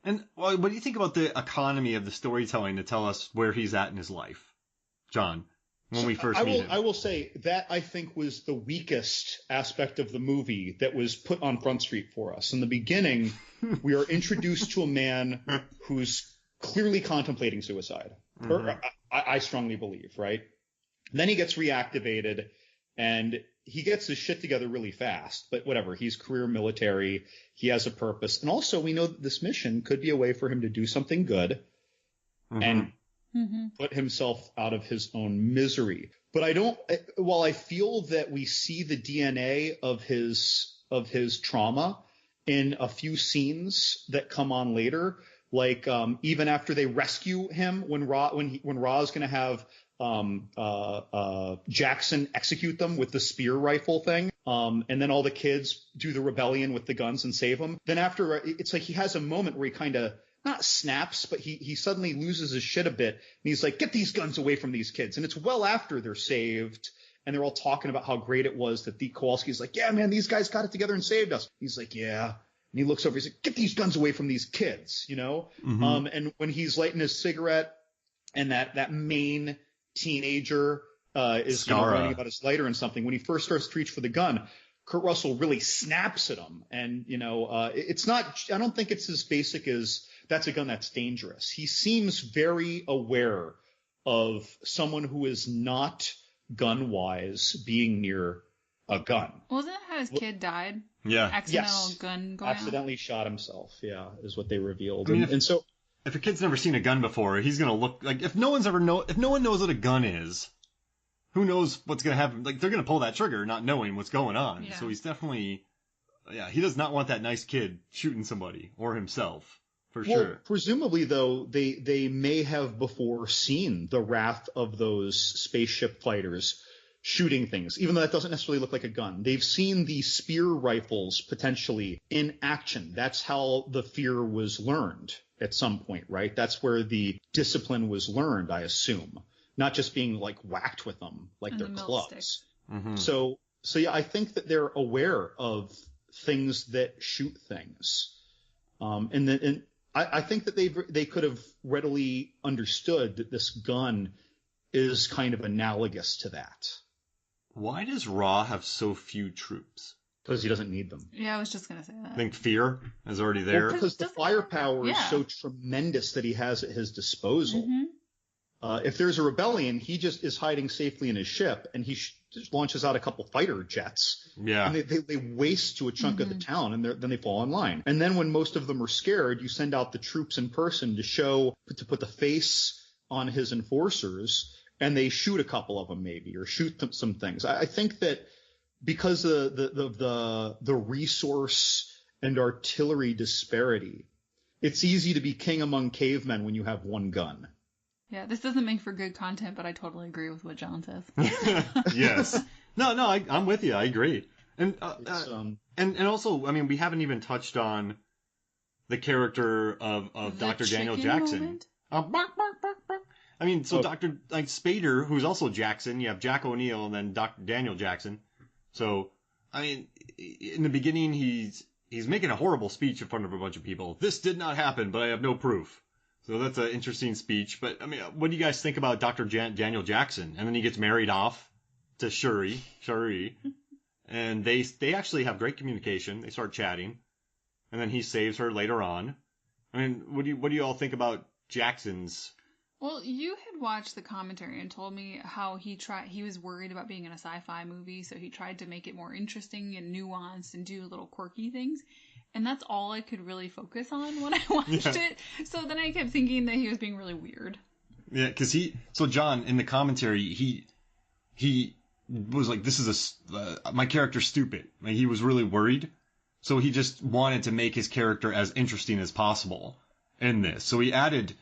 And what do you think about the economy of the storytelling to tell us where he's at in his life, John, when we first meet him? I will say that I think was the weakest aspect of the movie that was put on Front Street for us. In the beginning, we are introduced to a man who's clearly contemplating suicide. Mm-hmm. Or I strongly believe, right? And then he gets reactivated, and he gets his shit together really fast, but whatever. He's career military. He has a purpose. And also we know that this mission could be a way for him to do something good and put himself out of his own misery. But while I feel that we see the DNA of his trauma in a few scenes that come on later, like even after they rescue him, when Ra is going to have Jackson execute them with the spear rifle thing. And then all the kids do the rebellion with the guns and save him. Then after, it's like he has a moment where he kind of not snaps, but he suddenly loses his shit a bit. And he's like, get these guns away from these kids. And it's well after they're saved. And they're all talking about how great it was that Kowalski's like, yeah, man, these guys got it together and saved us. He's like, yeah. And he looks over, he's like, get these guns away from these kids, you know? Mm-hmm. And when he's lighting his cigarette and that main teenager is writing about his lighter and something, when he first starts to reach for the gun, Kurt Russell really snaps at him. And, it's not, I don't think it's as basic as that's a gun that's dangerous. He seems very aware of someone who is not gun-wise being near a gun. Wasn't that how his kid died? Yeah. Accidental gun going accidentally off. Shot himself, yeah, is what they revealed. I mean, and so if a kid's never seen a gun before, he's going to look like, if no one knows what a gun is, who knows what's going to happen? Like, they're going to pull that trigger not knowing what's going on. Yeah. So he's definitely, he does not want that nice kid shooting somebody or himself, for sure. Presumably, though, they may have before seen the wrath of those spaceship fighters shooting things, even though that doesn't necessarily look like a gun. They've seen the spear rifles potentially in action. That's how the fear was learned at some point, right? That's where the discipline was learned, I assume. Not just being like whacked with them like and they're clubs. Mm-hmm. So yeah, I think that they're aware of things that shoot things. And I think that they could have readily understood that this gun is kind of analogous to that. Why does Ra have so few troops? Because he doesn't need them. Yeah, I was just going to say that. I think fear is already there. Well, because the firepower is so tremendous that he has at his disposal. Mm-hmm. If there's a rebellion, he just is hiding safely in his ship, and he just launches out a couple fighter jets. Yeah. And they waste to a chunk of the town, and then they fall in line. And then when most of them are scared, you send out the troops in person to put the face on his enforcers, and they shoot a couple of them maybe, or shoot them some things. I think that because of the resource and artillery disparity, it's easy to be king among cavemen when you have one gun. Yeah, this doesn't make for good content, but I totally agree with what John says. Yes. No, I'm with you. I agree. And and also, I mean, we haven't even touched on the character of Dr. Daniel Jackson. Bark, bark, bark, bark. I mean, so Dr. like Spader, who's also Jackson, you have Jack O'Neill and then Dr. Daniel Jackson. So, I mean, in the beginning, he's making a horrible speech in front of a bunch of people. This did not happen, but I have no proof. So that's an interesting speech. But, I mean, what do you guys think about Dr. Daniel Jackson? And then he gets married off to Shuri. And they actually have great communication. They start chatting. And then he saves her later on. I mean, what do you all think about Jackson's... Well, you had watched the commentary and told me how he was worried about being in a sci-fi movie, so he tried to make it more interesting and nuanced and do little quirky things. And that's all I could really focus on when I watched it. So then I kept thinking that he was being really weird. Yeah, because John, in the commentary, he was like, this is my character's stupid. Like, he was really worried. So he just wanted to make his character as interesting as possible in this. So he added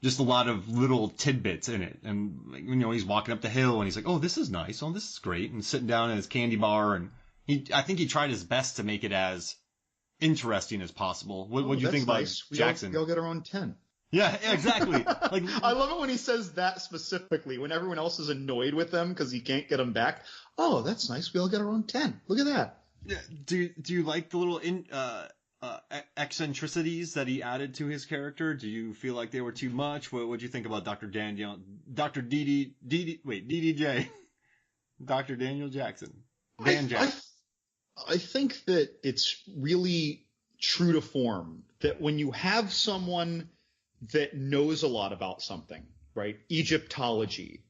just a lot of little tidbits in it. And, like, he's walking up the hill and he's like, oh, this is nice. Oh, this is great. And sitting down at his candy bar. And I think he tried his best to make it as interesting as possible. What do you think about Jackson? We all get our own 10. Yeah, exactly. Like, I love it when he says that specifically, when everyone else is annoyed with them because he can't get them back. Oh, that's nice. We all get our own 10. Look at that. Yeah. Do you like the little eccentricities that he added to his character? Do you feel like they were too much? What do you think about Dr. DDJ? Dr. Daniel Jackson. Dan Jackson. I think that it's really true to form that when you have someone that knows a lot about something, right? Egyptology,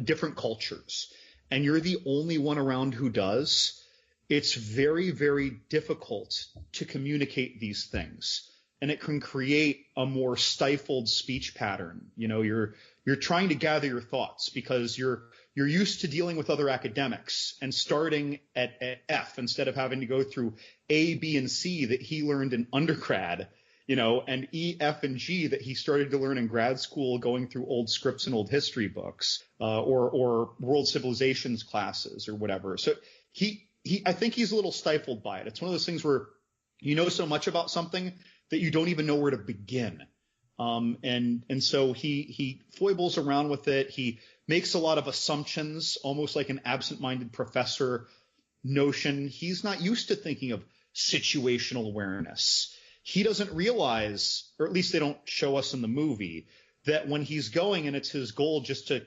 different cultures, and you're the only one around who does, it's very, very difficult to communicate these things. And it can create a more stifled speech pattern. You know, you're trying to gather your thoughts because you're used to dealing with other academics and starting at F instead of having to go through A, B, and C that he learned in undergrad, you know, and E, F, and G that he started to learn in grad school going through old scripts and old history books, or world civilizations classes or whatever. So I think he's a little stifled by it. It's one of those things where you know so much about something that you don't even know where to begin. And so he foibles around with it. He makes a lot of assumptions, almost like an absent-minded professor notion. He's not used to thinking of situational awareness. He doesn't realize, or at least they don't show us in the movie, that when he's going and it's his goal just to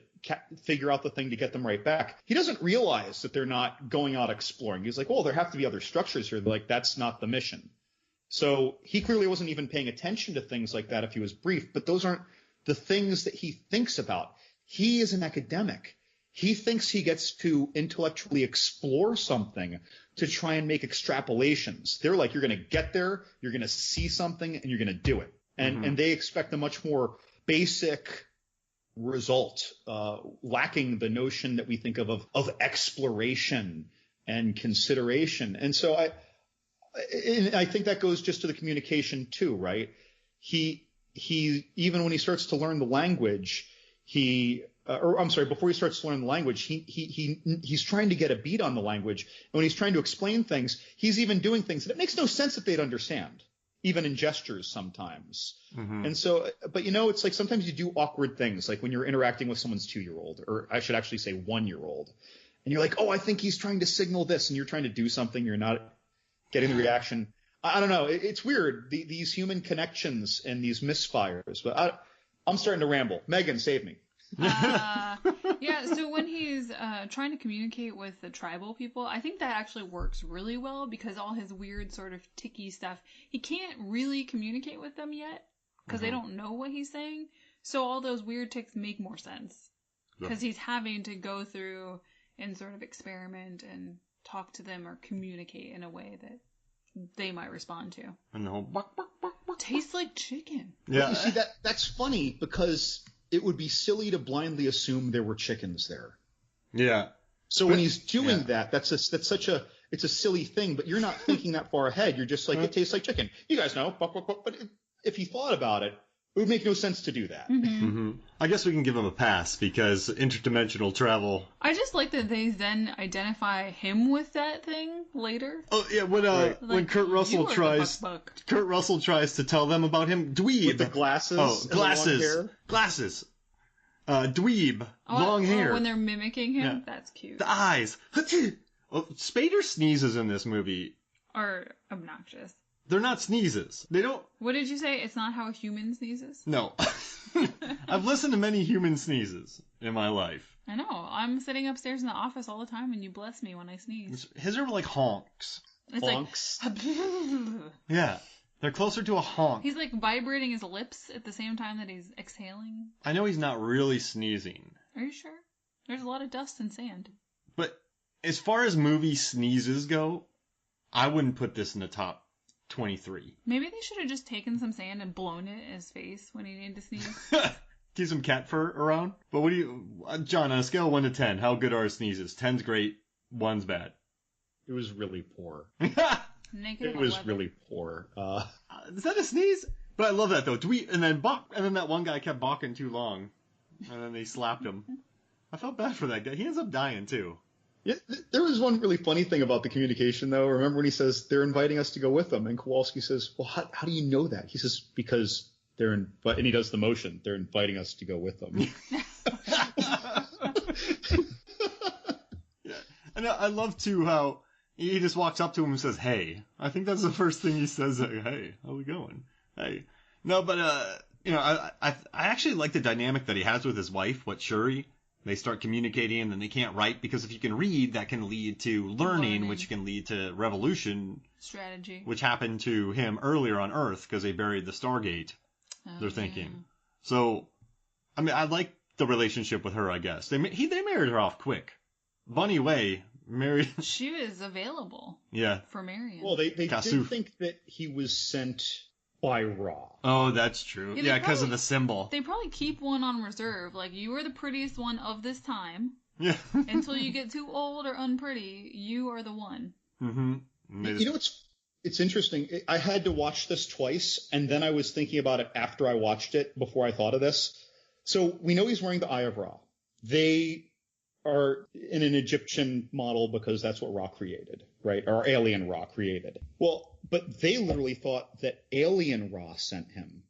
figure out the thing to get them right back, he doesn't realize that they're not going out exploring. He's like, well, there have to be other structures here. They're like, that's not the mission. So he clearly wasn't even paying attention to things like that if he was briefed, but those aren't the things that he thinks about. He is an academic. He thinks he gets to intellectually explore something to try and make extrapolations. They're like, you're going to get there, you're going to see something, and you're going to do it. And they expect a much more basic result, lacking the notion that we think of exploration and consideration. And so I think that goes just to the communication too, right? He even when he starts to learn the language, before he starts to learn the language, he's trying to get a beat on the language. And when he's trying to explain things, he's even doing things that it makes no sense that they'd understand, even in gestures sometimes. And so, but you know, it's like sometimes you do awkward things, like when you're interacting with someone's 2-year-old, or I should actually say 1-year-old, and you're like, oh, I think he's trying to signal this, and you're trying to do something, you're not getting the reaction. I don't know. It's weird, these human connections and these misfires. But I'm starting to ramble. Megan, save me. Yeah, so when he's trying to communicate with the tribal people, I think that actually works really well because all his weird sort of ticky stuff, he can't really communicate with them yet because they don't know what he's saying. So all those weird tics make more sense because he's having to go through and sort of experiment and talk to them or communicate in a way that they might respond to. And the whole buck, buck, buck, buck. Tastes like chicken. Yeah. But you see, that's funny because it would be silly to blindly assume there were chickens there. Yeah. So when he's doing that, it's a silly thing, but you're not thinking that far ahead. You're just like, it tastes like chicken. You guys know, buck, buck, buck. But if you thought about it, it would make no sense to do that. I guess we can give him a pass because interdimensional travel. I just like that they then identify him with that thing later. Oh yeah, when Kurt Russell tries to tell them about him, dweeb with the glasses. Oh, glasses. Dweeb, long hair. When they're mimicking him, that's cute. The eyes. Spader sneezes in this movie are obnoxious. They're not sneezes. They don't... What did you say? It's not how a human sneezes? No. I've listened to many human sneezes in my life. I know. I'm sitting upstairs in the office all the time and you bless me when I sneeze. His are like honks. It's honks? Like... Yeah. They're closer to a honk. He's like vibrating his lips at the same time that he's exhaling. I know he's not really sneezing. Are you sure? There's a lot of dust and sand. But as far as movie sneezes go, I wouldn't put this in the top 23. Maybe they should have just taken some sand and blown it in his face when he needed to sneeze. Keep some cat fur around. But what do you... John, on a scale of 1 to 10, how good are his sneezes? 10's great, 1's bad. It was really poor. It was really poor. Is that a sneeze? But I love that, though. And then that one guy kept balking too long. And then they slapped him. I felt bad for that guy. He ends up dying, too. Yeah, there was one really funny thing about the communication, though. Remember when he says, they're inviting us to go with them? And Kowalski says, well, how do you know that? He says, because and he does the motion. They're inviting us to go with them. Yeah. And I love, too, how He just walks up to him and says, "Hey." I think that's the first thing he says. Like, "Hey, how we going?" Hey. No, but I actually like the dynamic that he has with his wife, Shuri. They start communicating, and then they can't write because if you can read, that can lead to learning, which can lead to revolution. Strategy. Which happened to him earlier on Earth because they buried the Stargate. They're thinking. So, I mean, I like the relationship with her. I guess they married her off quick. Bunny Way married. She was available. Yeah. For Marion. Well, they did think that he was sent by Ra. Oh, that's true. Yeah, because of the symbol. They probably keep one on reserve. Like, you are the prettiest one of this time. Yeah. Until you get too old or unpretty, you are the one. Mm-hmm. You know, it's interesting. I had to watch this twice, and then I was thinking about it after I watched it, before I thought of this. So we know he's wearing the Eye of Ra. They are in an Egyptian model because that's what Ra created, right? Or alien Ra created. Well, but they literally thought that alien Ra sent him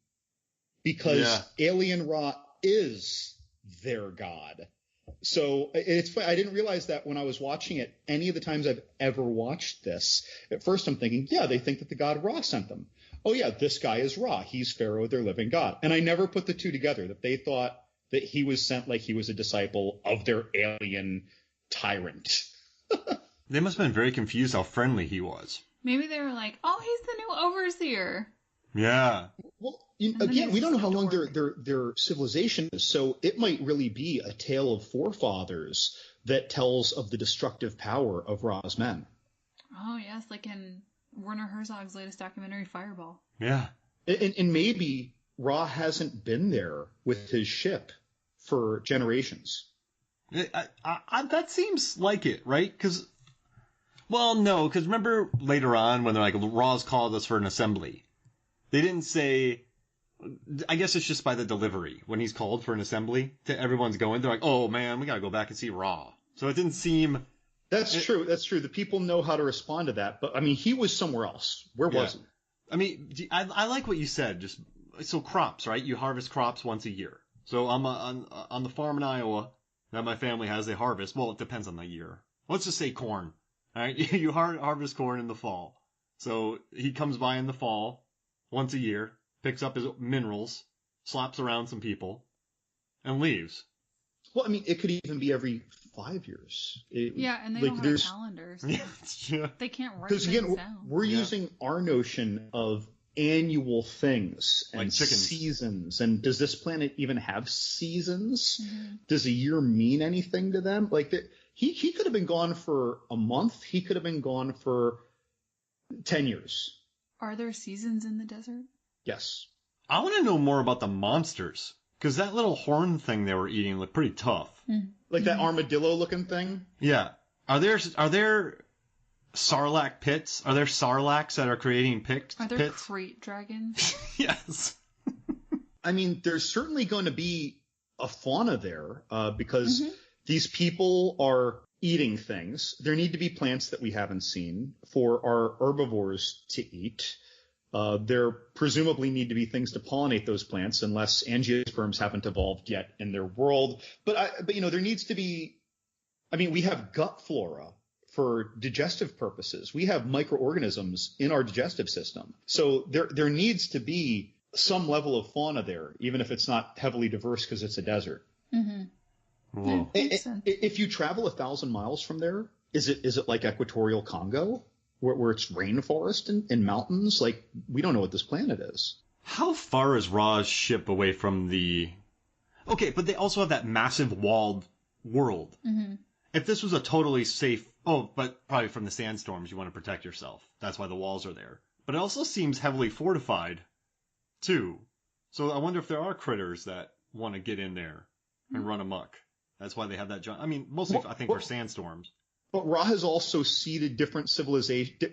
because alien Ra is their god. So it's funny. I didn't realize that when I was watching it. Any of the times I've ever watched this, at first I'm thinking, yeah, they think that the god Ra sent them. Oh yeah, this guy is Ra. He's Pharaoh, their living god. And I never put the two together, that they thought that he was sent like he was a disciple of their alien tyrant. They must have been very confused how friendly he was. Maybe they were like, oh, he's the new overseer. Yeah. Well, again, we don't know how long their civilization is, so it might really be a tale of forefathers that tells of the destructive power of Ra's men. Oh, yes, like in Werner Herzog's latest documentary, Fireball. Yeah. And maybe Ra hasn't been there with his ship for generations. That seems like it, right? Because remember later on when they're like, Ra's called us for an assembly. They didn't say, I guess it's just by the delivery. When he's called for an assembly, everyone's going, they're like, oh man, we gotta go back and see Ra. So it didn't seem... That's true. The people know how to respond to that. But, I mean, he was somewhere else. Where was he? I mean, I like what you said. So crops, right? You harvest crops once a year. So on the farm in Iowa that my family has, they harvest. Well, it depends on the year. Let's just say corn. All right? You harvest corn in the fall. So he comes by in the fall once a year, picks up his minerals, slaps around some people, and leaves. Well, I mean, it could even be every 5 years. And they don't have calendars. Yeah. They can't write things down. Because again, we're using our notion of annual things and like seasons. And does this planet even have seasons? Mm-hmm. Does a year mean anything to them? Like he could have been gone for a month. He could have been gone for 10 years. Are there seasons in the desert? Yes. I want to know more about the monsters. Because that little horn thing they were eating looked pretty tough. Mm-hmm. Like that armadillo-looking thing? Yeah. Are there sarlacc pits? Are there sarlaccs that are creating pits? Are there crate dragons? Yes. I mean, there's certainly going to be a fauna there because these people are eating things. There need to be plants that we haven't seen for our herbivores to eat. There presumably need to be things to pollinate those plants unless angiosperms haven't evolved yet in their world. But there needs to be, I mean, we have gut flora for digestive purposes. We have microorganisms in our digestive system. So there needs to be some level of fauna there, even if it's not heavily diverse because it's a desert. Mm-hmm. If you travel 1,000 miles from there, is it like equatorial Congo? Where it's rainforest and mountains? Like, we don't know what this planet is. How far is Ra's ship away from the... Okay, but they also have that massive walled world. Mm-hmm. If this was a totally safe... Oh, but probably from the sandstorms, you want to protect yourself. That's why the walls are there. But it also seems heavily fortified, too. So I wonder if there are critters that want to get in there and run amok. That's why they have that giant... I mean, mostly I think for sandstorms. But Ra has also seeded different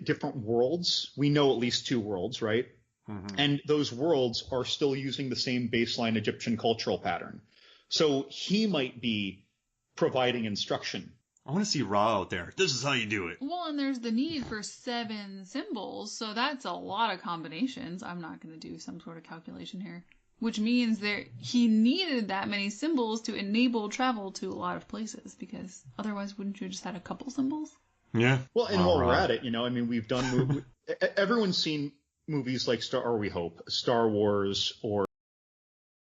different worlds. We know at least 2 worlds, right? Mm-hmm. And those worlds are still using the same baseline Egyptian cultural pattern. So he might be providing instruction. I want to see Ra out there. This is how you do it. Well, and there's the need for 7 symbols, so that's a lot of combinations. I'm not going to do some sort of calculation here. Which means he needed that many symbols to enable travel to a lot of places, because otherwise wouldn't you just had a couple symbols? Yeah. Well, and while we're at it, I mean, we've done everyone's seen movies like we hope Star Wars or